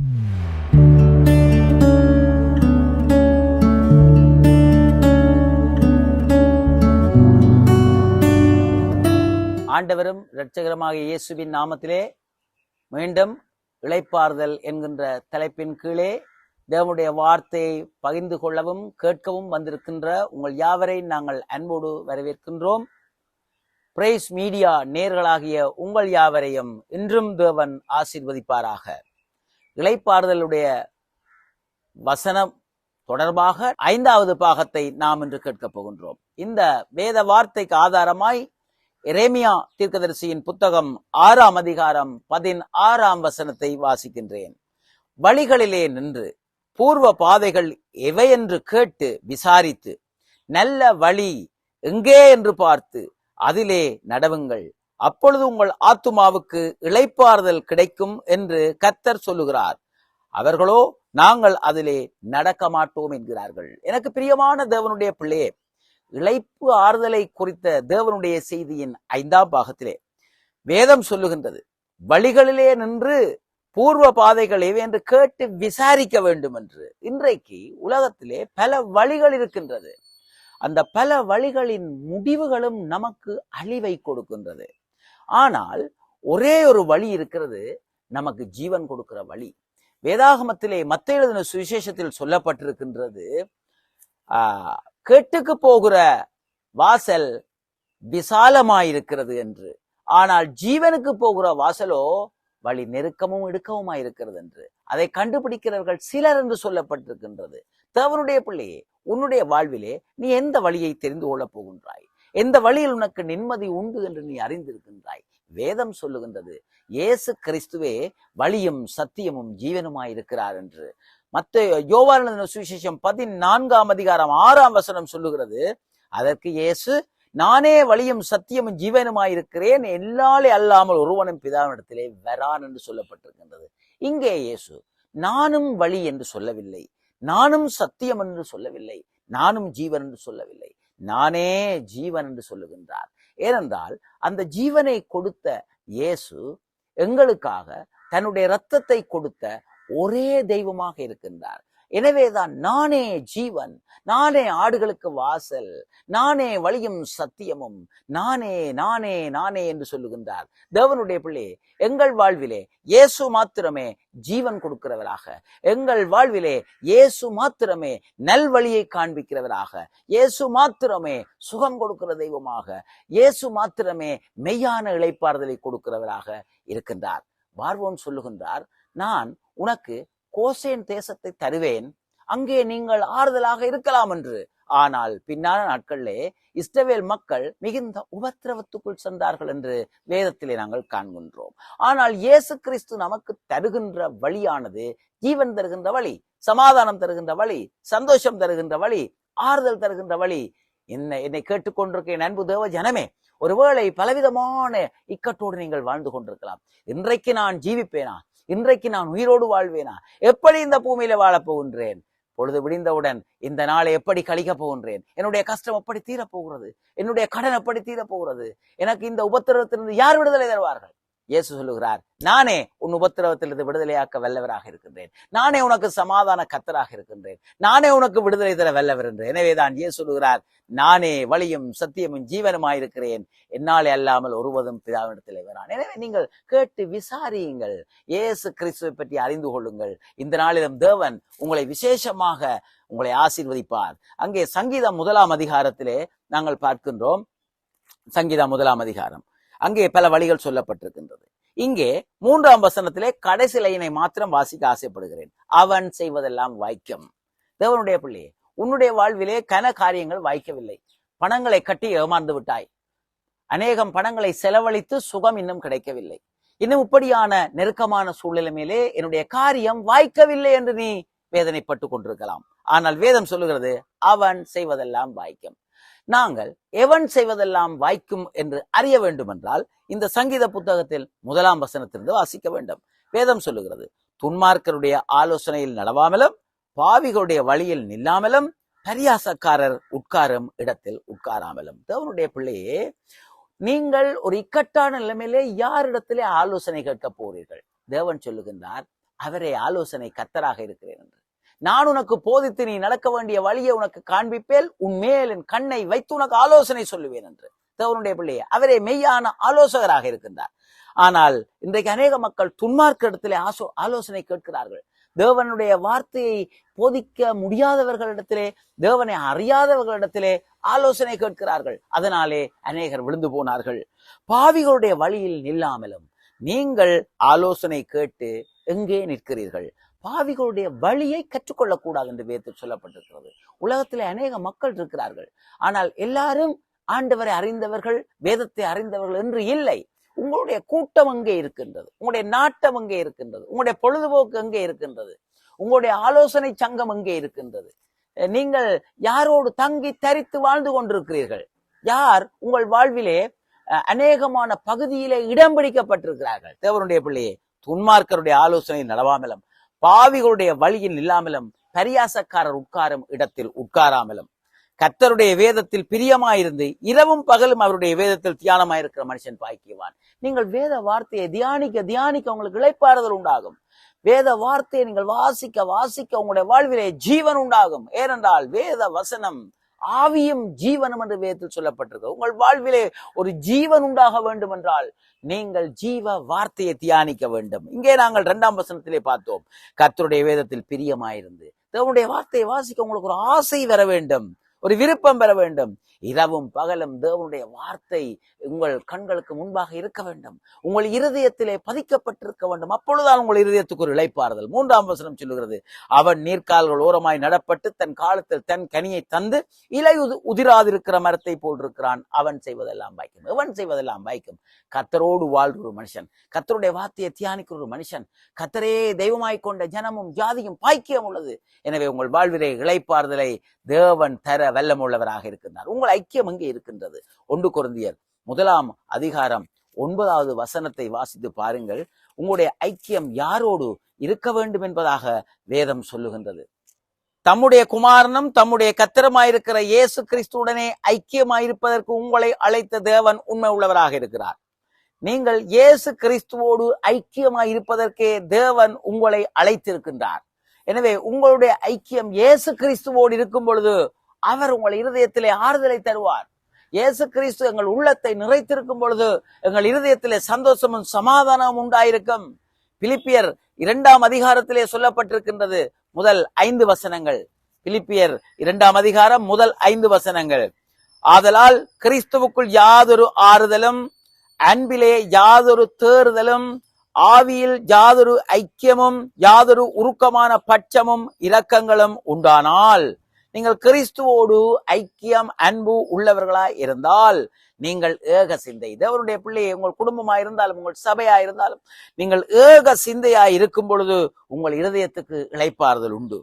ஆண்டவரும் இரட்சகருமாக இயேசுவின் நாமத்திலே மீண்டும் இளைப்பாறுதல் என்கின்ற தலைப்பின் கீழே தேவனுடைய வார்த்தையை பகிர்ந்து கொள்ளவும் கேட்கவும் வந்திருக்கின்ற உங்கள் யாவரை நாங்கள் அன்போடு வரவேற்கின்றோம். பிரைஸ் மீடியா நேர்களாகிய உங்கள் யாவரையும் இன்றும் தேவன் ஆசீர்வதிப்பாராக. இளைப்பாறுதலுடைய வசனம் தொடர்பாக 5வது பாகத்தை நாம் இன்று கேட்கப் போகின்றோம். இந்த வேத வார்த்தைக்கு ஆதாரமாய் எரேமியா தீர்க்கதரிசியின் புத்தகம் 6ஆம் அதிகாரம் 16ஆம் வசனத்தை வாசிக்கின்றேன். வழிகளிலே நின்று பூர்வ பாதைகள் எவையென்று கேட்டு விசாரித்து நல்ல வழி எங்கே என்று பார்த்து அதிலே நடவுங்கள், அப்பொழுது உங்கள் ஆத்துமாவுக்கு இளைப்பாறுதல் கிடைக்கும் என்று கர்த்தர் சொல்லுகிறார். அவர்களோ நாங்கள் அதிலே நடக்க மாட்டோம் என்கிறார்கள். எனக்கு பிரியமான தேவனுடைய பிள்ளையே, இளைப்பு ஆறுதலை குறித்த தேவனுடைய செய்தியின் 5ஆம் பாகத்திலே வேதம் சொல்லுகின்றது, வழிகளிலே நின்று பூர்வ பாதைகள் எவை என்று கேட்டு விசாரிக்க வேண்டும் என்று. இன்றைக்கு உலகத்திலே பல வழிகள் இருக்கின்றது. அந்த பல வழிகளின் முடிவுகளும் நமக்கு அழிவை கொடுக்கின்றது. ஆனால் ஒரே ஒரு வழி இருக்கிறது, நமக்கு ஜீவன் கொடுக்கிற வழி. வேதாகமத்திலே மத்தேயு எழுதின சுவிசேஷத்தில் சொல்லப்பட்டிருக்கின்றது, கேட்டுக்கு போகிற வாசல் விசாலமாயிருக்கிறது என்று, ஆனால் ஜீவனுக்கு போகிற வாசலோ வழி நெருக்கமும் இடுக்கவுமாயிருக்கிறது என்று. அதை கண்டுபிடிக்கிறவர்கள் சிலர் என்று சொல்லப்பட்டிருக்கின்றது. தேவனுடைய பிள்ளையே, உன்னுடைய வாழ்விலே நீ எந்த வழியை தெரிந்து கொள்ளப் போகின்றாய்? எந்த வழியில் உனக்கு நிம்மதி உண்டு என்று நீ அறிந்திருக்கின்றாய்? வேதம் சொல்லுகின்றது, இயேசு கிறிஸ்துவே வழியும் சத்தியமும் ஜீவனுமாயிருக்கிறார் என்று. யோவான் எழுதின சுவிசேஷம் 14ஆம் அதிகாரம் 6ஆம் வசனம் சொல்லுகிறது, அதற்கு இயேசு, நானே வழியும் சத்தியமும் ஜீவனுமாயிருக்கிறேன், எல்லாலே அல்லாமல் ஒருவனும் பிதாவினிடத்திலே வரான் என்று சொல்லப்பட்டிருக்கின்றது. இங்கே இயேசு நானும் வழி என்று சொல்லவில்லை, நானும் சத்தியம் என்று சொல்லவில்லை, நானும் ஜீவன் என்று சொல்லவில்லை, நானே ஜீவன் என்று சொல்லுகின்றார். ஏனென்றால் அந்த ஜீவனை கொடுத்த இயேசு எங்களுக்காக தன்னுடைய இரத்தத்தை கொடுத்த ஒரே தெய்வமாக இருக்கின்றார். எனவேதான் நானே ஜீவன், நானே ஆடுகளுக்கு வாசல், நானே வழியும் சத்தியமும், நானே நானே நானே என்று சொல்லுகின்றார். தேவனுடைய பிள்ளை, எங்கள் வாழ்விலே இயேசு மாத்திரமே ஜீவன் கொடுக்கிறவராக, எங்கள் வாழ்விலே இயேசு மாத்திரமே நல்வழியை காண்பிக்கிறவராக, இயேசு மாத்திரமே சுகம் கொடுக்கிற தெய்வமாக, இயேசு மாத்திரமே மெய்யான இளைப்பாறுதலை கொடுக்கிறவராக இருக்கின்றார். பார்வோன் சொல்லுகின்றார், நான் உனக்கு கோசேன் தேசத்தை தருவேன், அங்கே நீங்கள் ஆறுதலாக இருக்கலாம் என்று. ஆனால் பின்னான நாட்களிலே இஸ்ரவேல் மக்கள் மிகுந்த உபத்திரவத்துக்குள் சென்றார்கள் என்று வேதத்திலே நாங்கள் காண்கின்றோம். ஆனால் இயேசு கிறிஸ்து நமக்கு தருகின்ற வழியானது ஜீவன் தருகின்ற வழி, சமாதானம் தருகின்ற வழி, சந்தோஷம் தருகின்ற வழி, ஆறுதல் தருகின்ற வழி. என்னை கேட்டுக்கொண்டிருக்க அன்பு தேவ ஜனமே, ஒருவேளை பலவிதமான இக்கட்டோடு நீங்கள் வாழ்ந்து கொண்டிருக்கலாம். இன்றைக்கு நான் ஜீவிப்பேனா? இன்றைக்கு நான் உயிரோடு வாழ்வேனா? எப்படி இந்த பூமியில வாழப் போகின்றேன்? பொழுது விடிந்தவுடன் இந்த நாளை எப்படி கழிக்கப் போகின்றேன்? என்னுடைய கஷ்டம் எப்படி தீரப்போகிறது? என்னுடைய கடன் எப்படி தீரப்போகிறது? எனக்கு இந்த உபத்திரவத்திலிருந்து யார் விடுதலை தருவார்கள்? இயேசு சொல்லுகிறார், நானே உன் உபத்திரவத்திலிருந்து விடுதலையாக்க வல்லவராக இருக்கின்றேன், நானே உனக்கு சமாதான கர்த்தராக இருக்கின்றேன், நானே உனக்கு விடுதலை தர வல்லவர் என்று. எனவேதான் இயேசு சொல்லுகிறார், நானே வழியும் சத்தியமும் ஜீவனுமாயிருக்கிறேன், என்னாலே அல்லாமல் ஒருவதும் பிதாவினிடத்திலே வரான். எனவே நீங்கள் கேட்டு விசாரியுங்கள், இயேசு கிறிஸ்துவை பற்றி அறிந்து கொள்ளுங்கள். இந்த நாளிலும் தேவன் உங்களை விசேஷமாக உங்களை ஆசீர்வதிப்பார். அங்கே சங்கீதம் 1ஆம் அதிகாரத்திலே நாங்கள் பார்க்கின்றோம். சங்கீதம் 1ஆம் அதிகாரம், அங்கே பல வழிகள் சொல்லப்பட்டிருக்கின்றது. இங்கே 3ஆம் வசனத்திலே கடைசி லைனை மாத்திரம் வாசிக்க ஆசைப்படுகிறேன். அவன் செய்வதெல்லாம் வாய்க்கும். தேவனுடைய பிள்ளையே, உன்னுடைய வாழ்விலே கன காரியங்கள் வாய்க்கவில்லை. பணங்களை கட்டி ஏமாந்து விட்டாய். அநேகம் பணங்களை செலவழித்து சுகம் இன்னும் கிடைக்கவில்லை. இன்னும் இப்படியான நெருக்கமான சூழ்நிலை மேலே என்னுடைய காரியம் வாய்க்கவில்லை என்று நீ வேதனைப்பட்டு கொண்டிருக்கலாம். ஆனால் வேதம் சொல்லுகிறது, அவன் செய்வதெல்லாம் வாய்க்கும். நாங்கள் எவன் செய்வதெல்லாம் வாய்க்கும் என்று அறிய வேண்டும் என்றால் இந்த சங்கீத புத்தகத்தில் 1ஆம் வசனத்திலிருந்து வாசிக்க வேண்டும். வேதம் சொல்லுகிறது, துன்மார்க்கருடைய ஆலோசனையில் நடவாமலும் பாவிகளுடைய வழியில் நில்லாமலும் பரியாசக்காரர் உட்காரும் இடத்தில் உட்காராமலும். தேவனுடைய பிள்ளையே, நீங்கள் ஒரு இக்கட்டான நிலைமையிலே யாரிடத்திலே ஆலோசனை கேட்க போறீர்கள்? தேவன் சொல்லுகின்றார், அவரே ஆலோசனை கர்த்தராக இருக்கிறேன் என்று. நான் உனக்கு போதித்து நீ நடக்க வேண்டிய வழியை உனக்கு காண்பிப்பேன், உன் மேல் என் கண்ணை வைத்து உனக்கு ஆலோசனை சொல்லுவேன் என்று. தேவனுடைய பிள்ளையே, அவரே மெய்யான ஆலோசகராக இருக்கின்றார். ஆனால் இன்றைக்கு அநேக மக்கள் துன்மார்க்க இடத்திலே ஆலோசனை கேட்கிறார்கள். தேவனுடைய வார்த்தையை போதிக்க முடியாதவர்களிடத்திலே, தேவனை அறியாதவர்களிடத்திலே ஆலோசனை கேட்கிறார்கள். அதனாலே அநேகர் விழுந்து போனார்கள். பாவிகளுடைய வழியில் நில்லாமலும் நீங்கள் ஆலோசனை கேட்டு எங்கே நிற்கிறீர்கள்? பாவிகளுடைய வழியை கற்றுக்கொள்ளக்கூடாது என்று வேதத்தில் சொல்லப்பட்டிருக்கிறது. உலகத்திலே அநேக மக்கள் இருக்கிறார்கள். ஆனால் எல்லாரும் ஆண்டவரை அறிந்தவர்கள், வேதத்தை அறிந்தவர்கள் என்று இல்லை. உங்களுடைய கூட்டம் எங்கே இருக்கின்றது? உங்களுடைய நாட்டம் எங்கே இருக்கின்றது? உங்களுடைய பொழுதுபோக்கு எங்கே இருக்கின்றது? உங்களுடைய ஆலோசனை சங்கம் எங்கே இருக்கின்றது? நீங்கள் யாரோடு தங்கி தரித்து வாழ்ந்து கொண்டிருக்கிறீர்கள்? யார் உங்கள் வாழ்விலே அநேகமான பகுதியிலே இடம் பிடிக்கப்பட்டிருக்கிறார்கள்? தேவனுடைய பிள்ளையே, துன்மார்க்கருடைய ஆலோசனை நடவாமலும் பாவிகளுடைய வழியில் இல்லாமலும் பரியாசக்காரர் உட்காரும் இடத்தில் உட்காராமலும் கர்த்தருடைய வேதத்தில் பிரியமாயிருந்து இரவும் பகலும் அவருடைய வேதத்தில் தியானமாயிருக்கிற மனுஷன் பாக்கியவான். நீங்கள் வேத வார்த்தையை தியானிக்க தியானிக்க உங்களுக்கு இளைப்பாறுதல் உண்டாகும். வேத வார்த்தையை நீங்கள் வாசிக்க வாசிக்க உங்களுடைய வாழ்விலே ஜீவன் உண்டாகும். ஏனென்றால் வேத வசனம் ஆவியும் ஜீவனும் என்று வேதத்தில் சொல்லப்பட்டிருக்கு. உங்கள் வாழ்விலே ஒரு ஜீவன் உண்டாக வேண்டும் என்றால் நீங்கள் ஜீவ வார்த்தையை தியானிக்க வேண்டும். இங்கே நாங்கள் 2ஆம் வசனத்திலே பார்த்தோம், கர்த்தருடைய வேதத்தில் பிரியமாயிருந்து. தேவனுடைய வார்த்தையை வாசிக்க உங்களுக்கு ஒரு ஆசை வர வேண்டும், ஒரு விருப்பம் பெற வேண்டும். இரவும் பகலும் தேவனுடைய வார்த்தை உங்கள் கண்களுக்கு முன்பாக இருக்க வேண்டும், உங்கள் இருதயத்திலே பதிக்கப்பட்டிருக்க வேண்டும். அப்பொழுதுதான் உங்கள் இருதயத்துக்கு ஒரு இளைப்பாறுதல். 3ஆம் வசனம் சொல்லுகிறது, அவன் நீர்க்கால்கள் ஓரமாய் நடப்பட்டு தன் காலத்தில் தன் கனியை தந்து இலை உதிராதிருக்கிற மரத்தை போல் இருக்கிறான். அவன் செய்வதெல்லாம் வாய்க்கும். எவன் செய்வதெல்லாம் வாய்க்கும்? கர்த்தரோடு வாழ்கிற ஒரு மனுஷன், கர்த்தருடைய வார்த்தையை தியானிக்கிற ஒரு மனுஷன், கர்த்தரே தெய்வமாய் கொண்ட ஜனமும் ஜாதியும் பாக்கியம் உள்ளது. எனவே உங்கள் வாழ்விலே இளைப்பாறுதலை தேவன் தர வல்லமுள்ளவராக இருக்கின்றார். உங்கள் ஐக்கியம் எங்கே இருக்கின்றது? 1 கொரிந்தியர் 1ஆம் அதிகாரம் 9வது வசனத்தை வாசித்து பாருங்கள். உங்களுடைய ஐக்கியம் யாரோடு இருக்க வேண்டும் என்பதாக வேதம் சொல்லுகின்றது. தம்முடைய குமாரனும் தம்முடைய கர்த்தருமாயிருக்கிற இயேசு கிறிஸ்துவுடனே ஐக்கியமாயிருப்பதற்கு உங்களை அழைத்த தேவன் உண்மை உள்ளவராக இருக்கிறார். நீங்கள் இயேசு கிறிஸ்துவோடு ஐக்கியமாயிருப்பதற்கே தேவன் உங்களை அழைத்திருக்கின்றார். எனவே உங்களுடைய ஐக்கியம் இயேசு கிறிஸ்துவோடு இருக்கும் பொழுது அவர் உங்கள் இருதயத்திலே ஆறுதலை தருவார். இயேசு கிறிஸ்து எங்கள் உள்ளத்தை நிறைத்திருக்கும் பொழுது எங்கள் இருதயத்திலே சந்தோஷமும் சமாதானமும் உண்டாயிருக்கும். பிலிப்பியர் 2ஆம் அதிகாரத்திலே சொல்லப்பட்டிருக்கின்றது முதல் 5 வசனங்கள். பிலிப்பியர் 2ஆம் அதிகாரம் முதல் 5 வசனங்கள். ஆதலால் கிறிஸ்துவுக்குள் யாதொரு ஆறுதலும், அன்பிலே யாதொரு தேறுதலும், ஆவியில் யாதொரு ஐக்கியமும், யாதொரு உருக்கமான பட்சமும் இரக்கங்களும் உண்டானால், நீங்கள் கிறிஸ்துவோடு ஐக்கியம் அன்பு உள்ளவர்களாய் இருந்தால் நீங்கள் ஏக சிந்தை. தேவனுடைய பிள்ளையை உங்கள் குடும்பமாய் இருந்தாலும் உங்கள் சபையாய் இருந்தாலும் நீங்கள் ஏக சிந்தையாய் இருக்கும் பொழுது உங்கள் இருதயத்துக்கு இளைப்பாறுதல் உண்டு.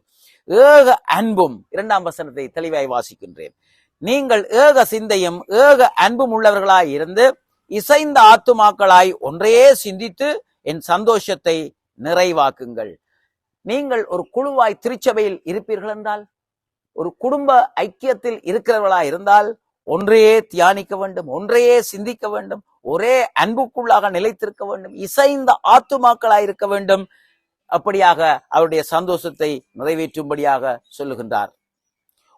ஏக அன்பும், 2ஆம் வசனத்தை தெளிவாய் வாசிக்கின்றேன். நீங்கள் ஏக சிந்தையும் ஏக அன்பும் உள்ளவர்களாய் இருந்து இசைந்த ஆத்துமாக்களாய் ஒன்றையே சிந்தித்து என் சந்தோஷத்தை நிறைவாக்குங்கள். நீங்கள் ஒரு குழுவாய் திருச்சபையில் இருப்பீர்கள் என்றால், ஒரு குடும்ப ஐக்கியத்தில் இருக்கிறவர்களா இருந்தால் ஒன்றையே தியானிக்க வேண்டும், ஒன்றையே சிந்திக்க வேண்டும், ஒரே அன்புக்குள்ளாக நிலைத்திருக்க வேண்டும், இசைந்த ஆத்துமாக்களாய் இருக்க வேண்டும். அப்படியாக அவருடைய சந்தோஷத்தை நிறைவேற்றும்படியாக சொல்லுகின்றார்.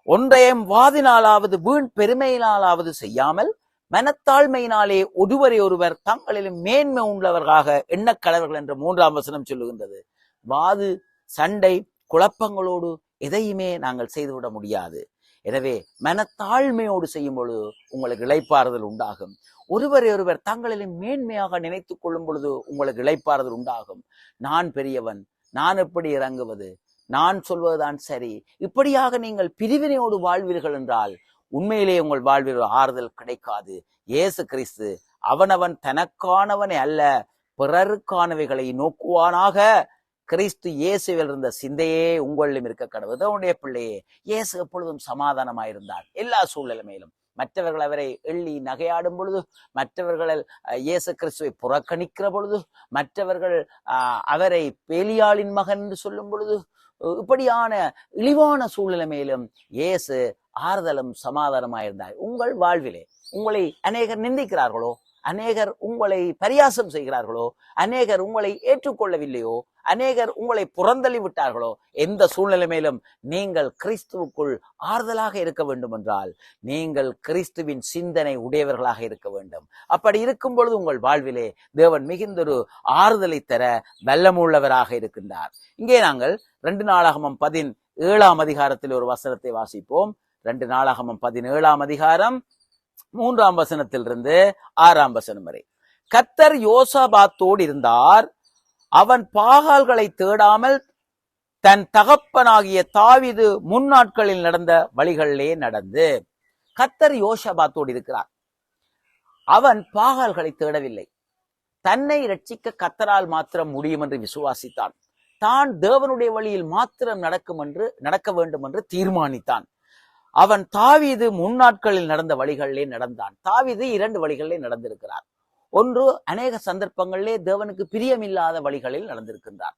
ஒன்றையும் வாதினாலாவது வீண் பெருமையினாலாவது செய்யாமல் மனத்தாழ்மையினாலே ஒருவரை ஒருவர் தங்களிலும் மேன்மை உள்ளவர்களாக எண்ணக்கடவர்கள் என்ற 3ஆம் வசனம் சொல்லுகின்றது. வாது, சண்டை, குழப்பங்களோடு எதையுமே நாங்கள் செய்துவிட முடியாது. எனவே மனத்தாழ்மையோடு செய்யும் பொழுது உங்களுக்கு இளைப்பாறுதல் உண்டாகும். ஒருவரை ஒருவர் தங்களிலும் மேன்மையாக நினைத்துக் கொள்ளும் பொழுது உங்களுக்கு இளைப்பாறுதல் உண்டாகும். நான் பெரியவன், நான் எப்படி இறங்குவது, நான் சொல்வதுதான் சரி, இப்படியாக நீங்கள் பிரிவினையோடு வாழ்வீர்கள் என்றால் உண்மையிலே உங்கள் வாழ்வில் ஆறுதல் கிடைக்காது. இயேசு கிறிஸ்து அவனவன் தனக்கானவனே அல்ல பிறருக்கானவைகளை நோக்குவானாக. கிறிஸ்து இயேசுவில் இருந்த சிந்தையே உங்களிலும் இருக்க கடவுள். அவனுடைய பிள்ளையே, இயேசு எப்பொழுதும் சமாதானமாயிருந்தார். எல்லா சூழ்நிலைமையிலும் மற்றவர்கள் அவரை எள்ளி நகையாடும் பொழுது, மற்றவர்கள் இயேசு கிறிஸ்துவை புறக்கணிக்கிற பொழுது, மற்றவர்கள் அவரை பேலியாளின் மகன் என்று சொல்லும் பொழுது, இப்படியான இழிவான சூழ்நிலைமையிலும் இயேசு ஆறுதலும் சமாதானமாயிருந்தார். உங்கள் வாழ்விலே உங்களை அநேகர் நிந்திக்கிறார்களோ, அநேகர் உங்களை பரியாசம் செய்கிறார்களோ, அநேகர் உங்களை ஏற்றுக்கொள்ளவில்லையோ, அநேகர் உங்களை புறந்தள்ளி விட்டார்களோ, எந்த சூழ்நிலையிலும் நீங்கள் கிறிஸ்துவுக்குள் ஆறுதலாக இருக்க வேண்டும் என்றால் நீங்கள் கிறிஸ்துவின் சிந்தனை உடையவர்களாக இருக்க வேண்டும். அப்படி இருக்கும் பொழுது உங்கள் வாழ்விலே தேவன் மிகுந்தொரு ஆறுதலை தர வல்லமுள்ளவராக இருக்கின்றார். இங்கே நாங்கள் 2 நாளாகமம் 17ஆம் அதிகாரத்தில் ஒரு வசனத்தை வாசிப்போம். 2 நாளாகமம் 17ஆம் அதிகாரம் 3ஆம் வசனத்திலிருந்து 6ஆம் வசனம் வரை. கர்த்தர் யோசாபாத்தோடு இருந்தார். அவன் பாகால்களை தேடாமல் தன் தகப்பனாகிய தாவீது முன்னாட்களில் நடந்த வழிகளிலே நடந்து. கர்த்தர் யோசாபாத்தோடு இருக்கிறார். அவன் பாகால்களை தேடவில்லை. தன்னை ரட்சிக்க கர்த்தரால் மாத்திரம் முடியும் என்று விசுவாசித்தான். தான் தேவனுடைய வழியில் மாத்திரம் நடக்க வேண்டும் என்று தீர்மானித்தான். அவன் தாவீது முன்னாட்களில் நடந்த வழிகளிலே நடந்தான். தாவீது 2 வழிகளிலே நடந்திருக்கிறார். ஒன்று, அநேக சந்தர்ப்பங்களிலே தேவனுக்கு பிரியமில்லாத வழிகளில் நடந்திருக்கின்றார்.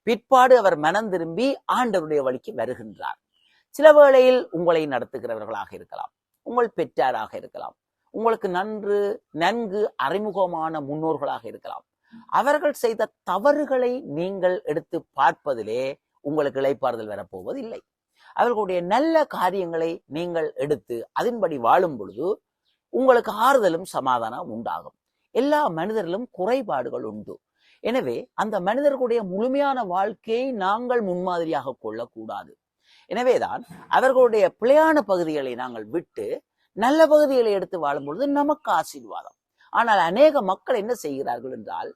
பிற்பாடு அவர் மனம் திரும்பி ஆண்டவருடைய வழிக்கு வருகின்றார். சில வேளையில் உங்களை நடத்துகிறவர்களாக இருக்கலாம், உங்கள் பெற்றாராக இருக்கலாம், உங்களுக்கு நன்கு அறிமுகமான முன்னோர்களாக இருக்கலாம். அவர்கள் செய்த தவறுகளை நீங்கள் எடுத்து பார்ப்பதிலே உங்களுக்கு இளைப்பாறுதல் வரப்போவது இல்லை. அவர்களுடைய நல்ல காரியங்களை நீங்கள் எடுத்து அதன்படி வாழும் பொழுது உங்களுக்கு ஆறுதலும் சமாதானம் உண்டாகும். எல்லா மனிதர்களும் குறைபாடுகள் உண்டு. எனவே அந்த மனிதர்களுடைய முழுமையான வாழ்க்கையை நாங்கள் முன்மாதிரியாக கொள்ளக்கூடாது. எனவேதான் அவர்களுடைய பிழையான பகுதிகளை நாங்கள் விட்டு நல்ல பகுதிகளை எடுத்து வாழும் பொழுது நமக்கு ஆசீர்வாதம். ஆனால் அநேக மக்கள் என்ன செய்கிறார்கள் என்றால்,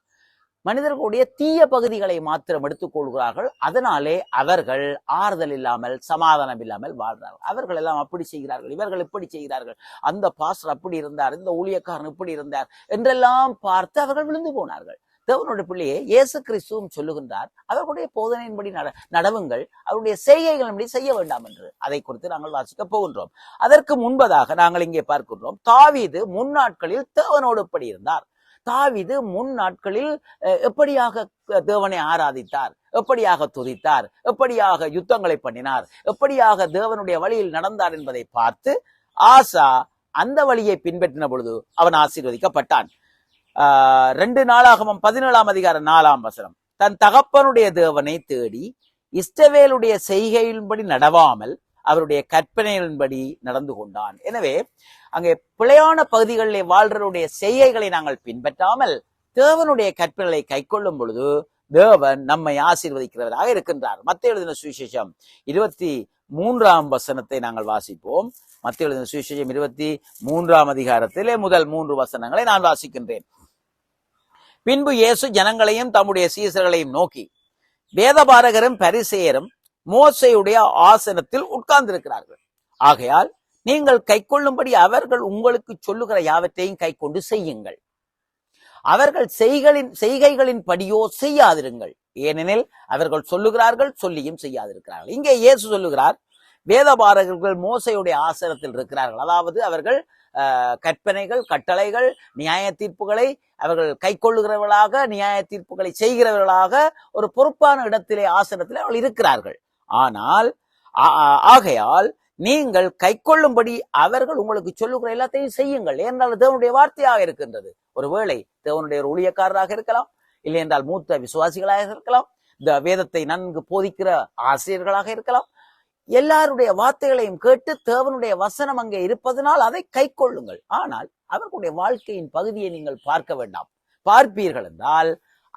மனிதர்களுடைய தீய பகுதிகளை மாத்திரம் எடுத்துக் கொள்கிறார்கள். அதனாலே அவர்கள் ஆறுதல் இல்லாமல் சமாதானம் இல்லாமல் வாழ்றார்கள். அவர்கள் எல்லாம் அப்படி செய்கிறார்கள், இவர்கள் இப்படி செய்கிறார்கள், அந்த பாஸ்டர் அப்படி இருந்தார், இந்த ஊழியக்காரன் இப்படி இருந்தார் என்றெல்லாம் பார்த்து அவர்கள் விழுந்து போனார்கள். தேவனுடைய பிள்ளையே இயேசு கிறிஸ்துவும் சொல்லுகின்றார், அவர்களுடைய போதனையின்படி நடவுங்கள், அவருடைய செய்கைகளின்படி செய்ய வேண்டாம் என்று. அதை குறித்து நாங்கள் வாசிக்க போகின்றோம். அதற்கு முன்பதாக நாங்கள் இங்கே பார்க்கின்றோம், தாவீது முன்னாட்களில் தேவனோடு எப்படி இருந்தார். தாவீது முன் நாட்களில் எப்படியாக தேவனை ஆராதித்தார், எப்படியாக துதித்தார், எப்படியாக யுத்தங்களை பண்ணினார், எப்படியாக தேவனுடைய வழியில் நடந்தார் என்பதை பார்த்து ஆசா அந்த வழியை பின்பற்றின பொழுது அவன் ஆசீர்வதிக்கப்பட்டான். 2 நாளாகமம் 17ஆம் அதிகாரம் 4ஆம் வசனம். தன் தகப்பனுடைய தேவனை தேடி இஸ்ரவேலுடைய செய்கையின்படி நடவாமல் அவருடைய கற்பனைகளின்படி நடந்து கொண்டான். எனவே அங்கே பிழையான பகுதிகளிலே வாழ்றவருடைய செய்கைகளை நாங்கள் பின்பற்றாமல் தேவனுடைய கற்பனைகளை கை கொள்ளும் பொழுது தேவன் நம்மை ஆசீர்வதிக்கிறவராக இருக்கின்றார். மத்தேயு எழுதின சுவிசேஷம் 23ஆம் வசனத்தை நாங்கள் வாசிப்போம். மத்தேயு எழுதின சுவிசேஷம் 23ஆம் அதிகாரத்திலே முதல் 3 வசனங்களை நான் வாசிக்கின்றேன். பின்பு இயேசு ஜனங்களையும் தம்முடைய சீசர்களையும் நோக்கி, வேதபாரகரும் பரிசேயரும் மோசேயுடைய ஆசனத்தில் உட்கார்ந்திருக்கிறார்கள். ஆகையால் நீங்கள் கை கொள்ளும்படி அவர்கள் உங்களுக்கு சொல்லுகிற யாவற்றையும் கை கொண்டு செய்யுங்கள். அவர்கள் செய்கைகளின் படியோ செய்யாதிருங்கள். ஏனெனில் அவர்கள் சொல்லுகிறார்கள், சொல்லியும் செய்யாதிருக்கிறார்கள். இங்கே இயேசு சொல்லுகிறார், வேதபாரகர்கள் மோசேயுடைய ஆசனத்தில் இருக்கிறார்கள். அதாவது அவர்கள் கற்பனைகள், கட்டளைகள், நியாய தீர்ப்புகளை அவர்கள் கை கொள்ளுகிறவர்களாக, நியாய தீர்ப்புகளை செய்கிறவர்களாக ஒரு பொறுப்பான இடத்திலே, ஆசனத்திலே அவர்கள் இருக்கிறார்கள். ஆனால் ஆகையால் நீங்கள் கை கொள்ளும்படி அவர்கள் உங்களுக்கு சொல்லுகிற எல்லாத்தையும் செய்யுங்கள். ஏனென்றால் தேவனுடைய வார்த்தையாக இருக்கின்றது. ஒருவேளை தேவனுடைய ஒரு ஊழியக்காரராக இருக்கலாம், இல்லை என்றால் மூத்த விசுவாசிகளாக இருக்கலாம், இந்த வேதத்தை நன்கு போதிக்கிற ஆசிரியர்களாக இருக்கலாம். எல்லாருடைய வார்த்தைகளையும் கேட்டு தேவனுடைய வசனம் அங்கே இருப்பதனால் அதை கை கொள்ளுங்கள். ஆனால் அவர்களுடைய வாழ்க்கையின் பகுதியை நீங்கள் பார்க்க வேண்டாம். பார்ப்பீர்கள் என்றால்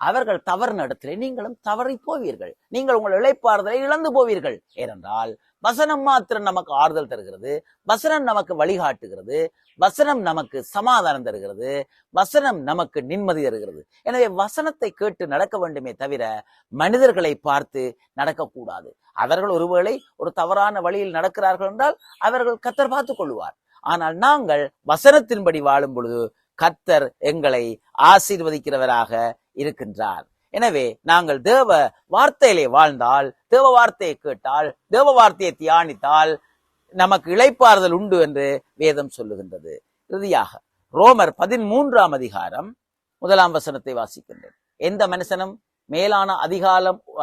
அவர்கள் தவறு இடத்திலே நீங்களும் தவறி போவீர்கள். நீங்கள் உங்கள் இளைப்பாறுதலை இழந்து போவீர்கள். ஏனென்றால் வசனம் மாத்திரம் நமக்கு ஆறுதல் தருகிறது, வசனம் நமக்கு வழிகாட்டுகிறது, வசனம் நமக்கு சமாதானம் தருகிறது, வசனம் நமக்கு நிம்மதி தருகிறது. எனவே வசனத்தை கேட்டு நடக்க வேண்டுமே தவிர மனிதர்களை பார்த்து நடக்கக்கூடாது. அவர்கள் ஒருவேளை ஒரு தவறான வழியில் நடக்கிறார்கள் என்றால் அவர்கள் கர்த்தர் பார்த்துக் கொள்வார். ஆனால் நாங்கள் வசனத்தின்படி வாழும் பொழுது கர்த்தர் எங்களை ஆசீர்வதிக்கிறவராக இருக்கின்றார். எனவே நாங்கள் தேவ வார்த்தையிலே வாழ்ந்தால், தேவ வார்த்தையை கேட்டால், தேவ வார்த்தையை தியானித்தால் நமக்கு இளைப்பாறுதல் உண்டு என்று வேதம் சொல்லுகின்றது. இறுதியாக ரோமர் 13ஆம் அதிகாரம் 1ஆம் வசனத்தை வாசிக்கின்றேன். எந்த மனுஷனும் மேலான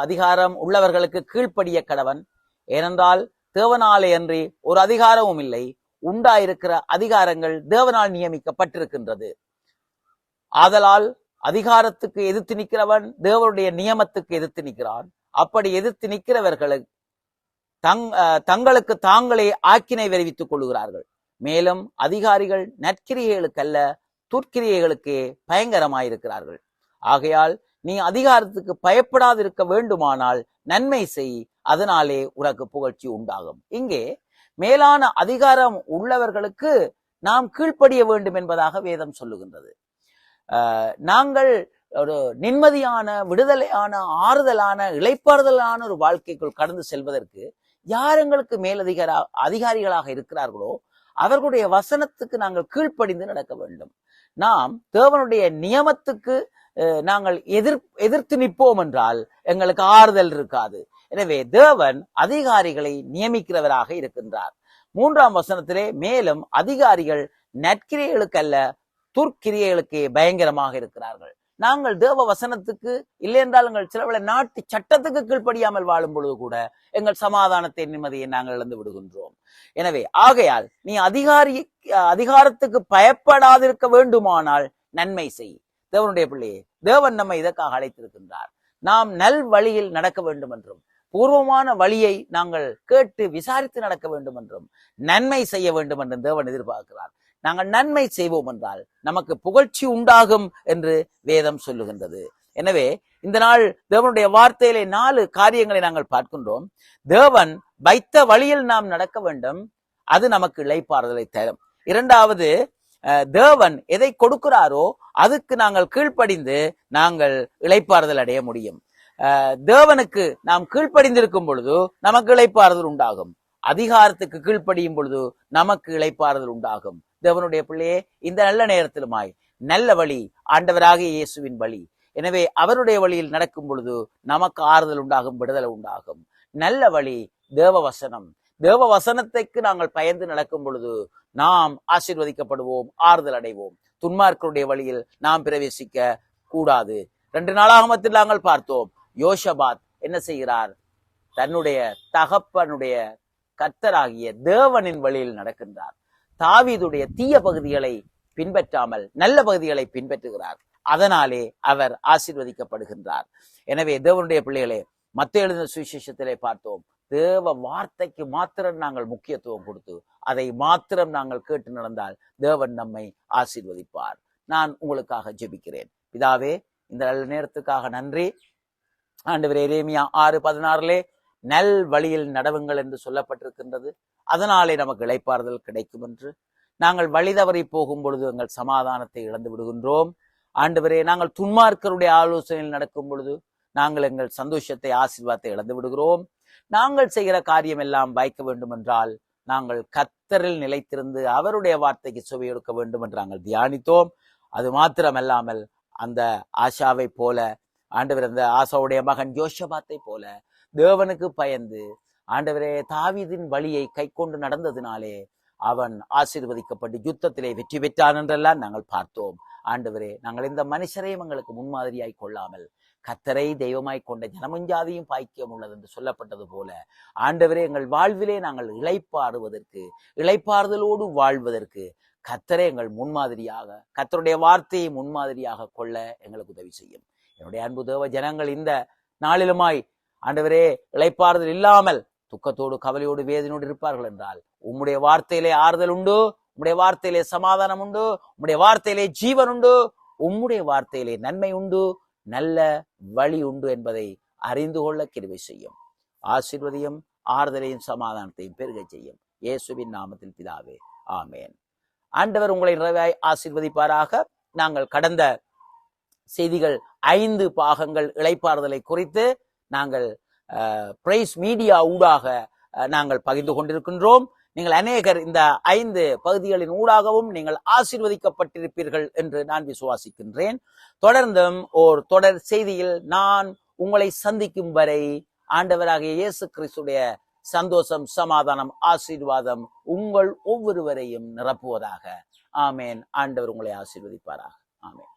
அதிகாரம் உள்ளவர்களுக்கு கீழ்ப்படிய கடவன். ஏனென்றால் தேவனாலே அன்றி ஒரு அதிகாரமும் இல்லை, உண்டாயிருக்கிற அதிகாரங்கள் தேவனால் நியமிக்கப்பட்டிருக்கின்றது. ஆதலால் அதிகாரத்துக்கு எதிர்த்து நிற்கிறவன் தேவனுடைய நியமத்துக்கு எதிர்த்து நிற்கிறான். அப்படி எதிர்த்து நிற்கிறவர்களை தங்களுக்கு தாங்களே ஆக்கினை விரைவித்துக் கொள்கிறார்கள். மேலும் அதிகாரிகள் நற்கிரியைகளுக்கல்ல துர்க்கிரியைகளுக்கே பயங்கரமாயிருக்கிறார்கள். ஆகையால் நீ அதிகாரத்துக்கு பயப்படாதிருக்க வேண்டுமானால் நன்மை செய், அதனாலே உனக்கு புகழ்ச்சி உண்டாகும். இங்கே மேலான அதிகாரம் உள்ளவர்களுக்கு நாம் கீழ்ப்படிய வேண்டும் என்பதாக வேதம் சொல்லுகின்றது. நாங்கள் ஒரு நிம்மதியான, விடுதலையான, ஆறுதலான, இளைப்பாறுதலான ஒரு வாழ்க்கைக்குள் கடந்து செல்வதற்கு யார் எங்களுக்கு அதிகாரிகளாக இருக்கிறார்களோ அவர்களுடைய வசனத்துக்கு நாங்கள் கீழ்ப்படிந்து நடக்க வேண்டும். நாம் தேவனுடைய நியமத்துக்கு நாங்கள் எதிர்த்து நிற்போம் என்றால் எங்களுக்கு ஆறுதல் இருக்காது. எனவே தேவன் அதிகாரிகளை நியமிக்கிறவராக இருக்கின்றார். 3ஆம் வசனத்திலே மேலும் அதிகாரிகள் நற்கிரியைகளுக்கல்ல துர்க்கிரியைகளுக்கே பயங்கரமாக இருக்கிறார்கள். நாங்கள் தேவ வசனத்துக்கு இல்லை என்றால் எங்கள் சிலவளை நாட்டு சட்டத்துக்கு கீழ்ப்படியாமல் வாழும் பொழுது கூட எங்கள் சமாதானத்தை நிம்மதியை நாங்கள் இழந்து விடுகின்றோம். எனவே ஆகையால் நீ அதிகாரத்துக்கு பயப்படாதிருக்க வேண்டுமானால் நன்மை செய். தேவனுடைய பிள்ளையே, தேவன் நம்மை இதற்காக அழைத்திருக்கின்றார். நாம் நல் வழியில் நடக்க வேண்டும் என்றும் பூர்வமான வழியை நாங்கள் கேட்டு விசாரித்து நடக்க வேண்டும் என்றும் நன்மை செய்ய வேண்டும் என்றும் தேவன் எதிர்பார்க்கிறார். நாங்கள் நன்மை செய்வோம் என்றால் நமக்கு புகழ்ச்சி உண்டாகும் என்று வேதம் சொல்லுகின்றது. எனவே இந்த நாள் தேவனுடைய வார்த்தையிலே 4 காரியங்களை நாங்கள் பார்க்கின்றோம். தேவன் வைத்த வழியில் நாம் நடக்க வேண்டும், அது நமக்கு இளைப்பாறுதலை தரும். 2வது, தேவன் எதை கொடுக்கிறாரோ அதுக்கு நாங்கள் கீழ்ப்படிந்து நாங்கள் இளைப்பாறுதல் அடைய முடியும். தேவனுக்கு நாம் கீழ்ப்படிந்திருக்கும் பொழுது நமக்கு இளைப்பாறுதல் உண்டாகும். அதிகாரத்துக்கு கீழ்ப்படியும் பொழுது நமக்கு இளைப்பாறுதல் உண்டாகும். தேவனுடைய பிள்ளையே, இந்த நல்ல நேரத்திலுமாய் நல்ல வழி ஆண்டவராகிய இயேசுவின் வழி. எனவே அவருடைய வழியில் நடக்கும் பொழுது நமக்கு ஆறுதல் உண்டாகும், விடுதலை உண்டாகும். நல்ல வழி தேவ வசனம். தேவ வசனத்துக்கு நாங்கள் பயந்து நடக்கும் பொழுது நாம் ஆசீர்வதிக்கப்படுவோம், ஆறுதல் அடைவோம். துன்மார்க்கருடைய வழியில் நாம் பிரவேசிக்க கூடாது. 2 நாளாகமத்தில் நாங்கள் பார்த்தோம், யோஷபாத் என்ன செய்கிறார்? தன்னுடைய தகப்பனுடைய கர்த்தராகிய தேவனின் வழியில் நடக்கின்றார். தாவீதுடைய தீய பகுதிகளை பின்பற்றாமல் நல்ல பகுதிகளை பின்பற்றுகிறார். அதனாலே அவர் ஆசீர்வதிக்கப்படுகின்றார். எனவே தேவனுடைய பிள்ளைகளே, மத்தேயு எழுதின சுவிசேஷத்திலே பார்த்தோம், தேவ வார்த்தைக்கு மாத்திரம் நாங்கள் முக்கியத்துவம் கொடுத்து அதை மாத்திரம் நாங்கள் கேட்டு நடந்தால் தேவன் நம்மை ஆசீர்வதிப்பார். நான் உங்களுக்காக ஜெபிக்கிறேன். பிதாவே, இந்த நல்ல நேரத்துக்காக நன்றி. ஆண்டவரே, எரேமியா 6:16 நல் வழியில் நடவுங்கள் என்று சொல்லப்பட்டிருக்கின்றது. அதனாலே நமக்கு இளைப்பாறுதல் கிடைக்கும் என்று. நாங்கள் வழி தவறி போகும் பொழுது எங்கள் சமாதானத்தை இழந்து விடுகின்றோம். ஆண்டவரே, நாங்கள் துன்மார்க்கருடைய ஆலோசனையில் நடக்கும் பொழுது நாங்கள் எங்கள் சந்தோஷத்தை, ஆசீர்வாதத்தை இழந்து விடுகிறோம். நாங்கள் செய்கிற காரியம் எல்லாம் வாய்க்க வேண்டும் என்றால் நாங்கள் கர்த்தரில் நிலைத்திருந்து அவருடைய வார்த்தைக்கு செவி கொடுக்க வேண்டும் என்று நாங்கள் தியானித்தோம். அது மாத்திரமல்லாமல் அந்த ஆஷாவை போல, ஆண்டவர் அந்த ஆசாவுடைய மகன் யோஷபாத்தை போல தேவனுக்கு பயந்து ஆண்டவரே தாவீதின் வழியை கை கொண்டு நடந்ததினாலே அவன் ஆசீர்வதிக்கப்பட்டு யுத்தத்திலே வெற்றி பெற்றான் என்றெல்லாம் நாங்கள் பார்த்தோம். ஆண்டவரே, நாங்கள் இந்த மனுஷரையும் எங்களுக்கு முன்மாதிரியாய் கொள்ளாமல் கர்த்தரை தெய்வமாய் கொண்ட ஜனமுஞ்சாதியும் பாக்கியம் உள்ளது என்று சொல்லப்பட்டது போல ஆண்டவரே, எங்கள் வாழ்விலே நாங்கள் இளைப்பாறுதலோடு வாழ்வதற்கு கர்த்தரை எங்கள் முன்மாதிரியாக, கர்த்தருடைய வார்த்தையை முன்மாதிரியாக கொள்ள எங்களுக்கு உதவி செய்யும். என்னுடைய அன்பு தேவ ஜனங்கள் இந்த நாளிலுமாய் ஆண்டவரே இளைப்பாறுதல் இல்லாமல் துக்கத்தோடு, கவலையோடு, வேதனையோடு இருப்பார்கள் என்றால் உம்முடைய வார்த்தையிலே ஆறுதல் உண்டு, உம்முடைய வார்த்தையிலே சமாதானம் உண்டு, உம்முடைய வார்த்தையிலே ஜீவன் உண்டு, உம்முடைய வார்த்தையிலே நன்மை உண்டு, நல்ல வழி உண்டு என்பதை அறிந்து கொள்ள கிருபை செய்யும். ஆசீர்வதியும், ஆறுதலையும் சமாதானத்தையும் பெருக செய்யும். இயேசுவின் நாமத்தில் பிதாவே, ஆமேன். ஆண்டவர் உங்களை நிறைவாய் ஆசீர்வதிப்பாராக. நாங்கள் கடந்த செய்திகள் 5 பாகங்கள் இளைப்பாறுதலை குறித்து நாங்கள் பிரைஸ் மீடியா ஊடாக நாங்கள் பகிர்ந்து கொண்டிருக்கின்றோம். நீங்கள் அநேகர் இந்த 5 பகுதிகளின் ஊடாகவும் நீங்கள் ஆசீர்வதிக்கப்பட்டிருப்பீர்கள் என்று நான் விசுவாசிக்கின்றேன். தொடர்ந்தும் ஓர் தொடர் செய்தியில் நான் உங்களை சந்திக்கும் வரை ஆண்டவராகிய இயேசு கிறிஸ்துடைய சந்தோஷம், சமாதானம், ஆசீர்வாதம் உங்கள் ஒவ்வொருவரையும் நிரப்புவதாக. ஆமேன். ஆண்டவர் உங்களை ஆசீர்வதிப்பாராக. ஆமேன்.